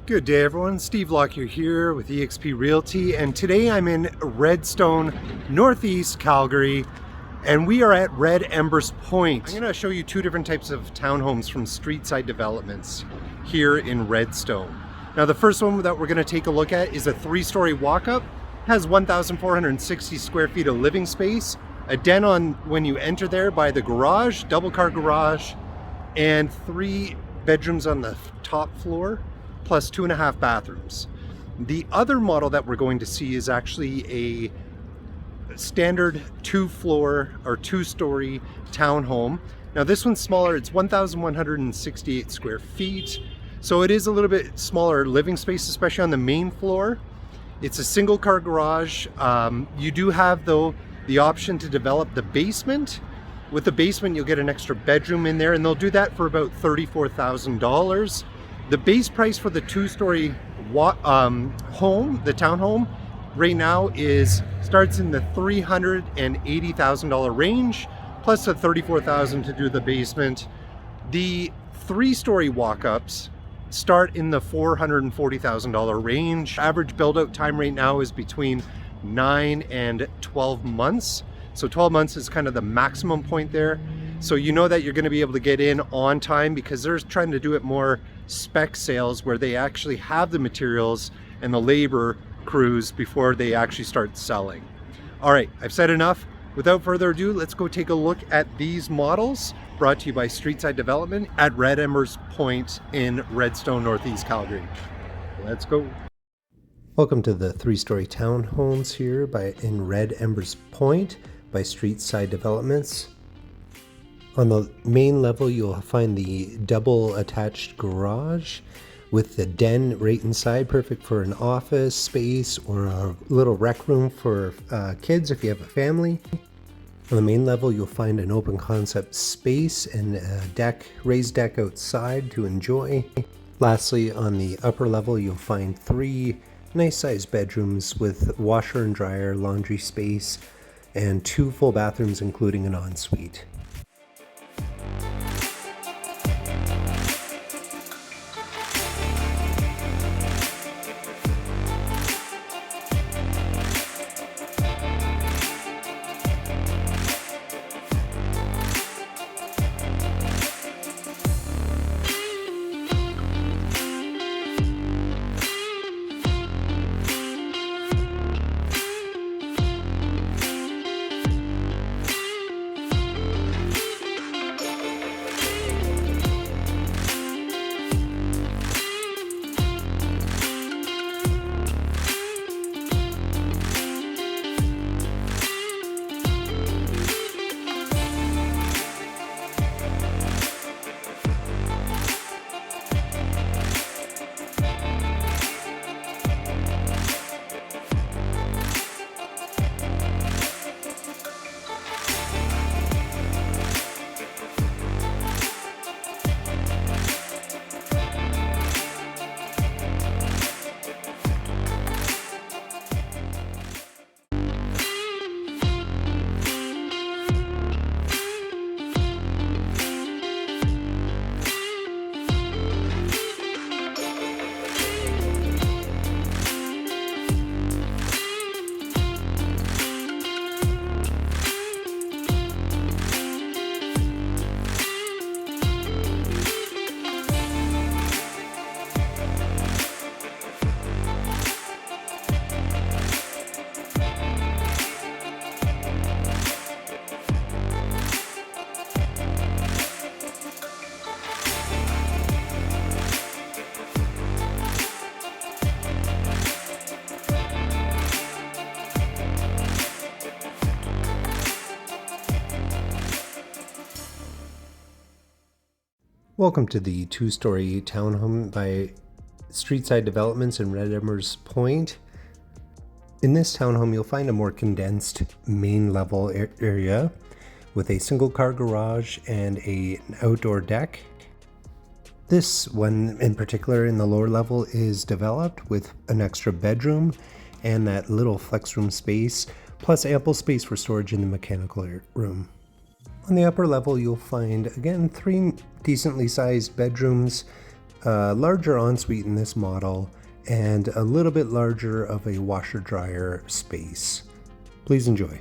Good day everyone, Steve Lockyer here with eXp Realty, and today I'm in Redstone, Northeast Calgary, and we are at Red Embers Point. I'm going to show you two different types of townhomes from street side developments here in Redstone. Now the first one that we're going to take a look at is a 3-story walk-up, has 1,460 square feet of living space, a den on when you enter there by the garage, double car garage, and 3 bedrooms on the top floor, plus 2.5 bathrooms. The other model that we're going to see is actually a standard 2-floor or 2-story townhome. Now this one's smaller, it's 1,168 square feet. So it is a little bit smaller living space, especially on the main floor. It's a single car garage. You do have though the option to develop the basement. With the basement, you'll get an extra bedroom in there, and they'll do that for about $34,000. The base price for the 2-story home, the townhome, right now starts in the $380,000 range, plus the $34,000 to do the basement. The 3-story walk-ups start in the $440,000 range. Average build-out time right now is between 9 and 12 months. So 12 months is kind of the maximum point there. So you know that you're going to be able to get in on time, because they're trying to do it more spec sales where they actually have the materials and the labor crews before they actually start selling. All right, I've said enough. Without further ado, let's go take a look at these models, brought to you by Streetside Development at Red Embers Point in Redstone, Northeast Calgary. Let's go. Welcome to the 3-story townhomes here in Red Embers Point by Streetside Developments. On the main level, you'll find the double attached garage with the den right inside, perfect for an office space or a little rec room for kids if you have a family. On the main level, you'll find an open concept space and a raised deck outside to enjoy. Lastly, on the upper level, you'll find 3 nice sized bedrooms with washer and dryer, laundry space, and 2 full bathrooms, including an ensuite. Welcome to the 2-story townhome by Streetside Developments in Red Embers Point. In this townhome, you'll find a more condensed main level area with a single car garage and an outdoor deck. This one in particular in the lower level is developed with an extra bedroom and that little flex room space, plus ample space for storage in the mechanical room. On the upper level, you'll find, again, 3 decently sized bedrooms, a larger ensuite in this model, and a little bit larger of a washer dryer space. Please enjoy.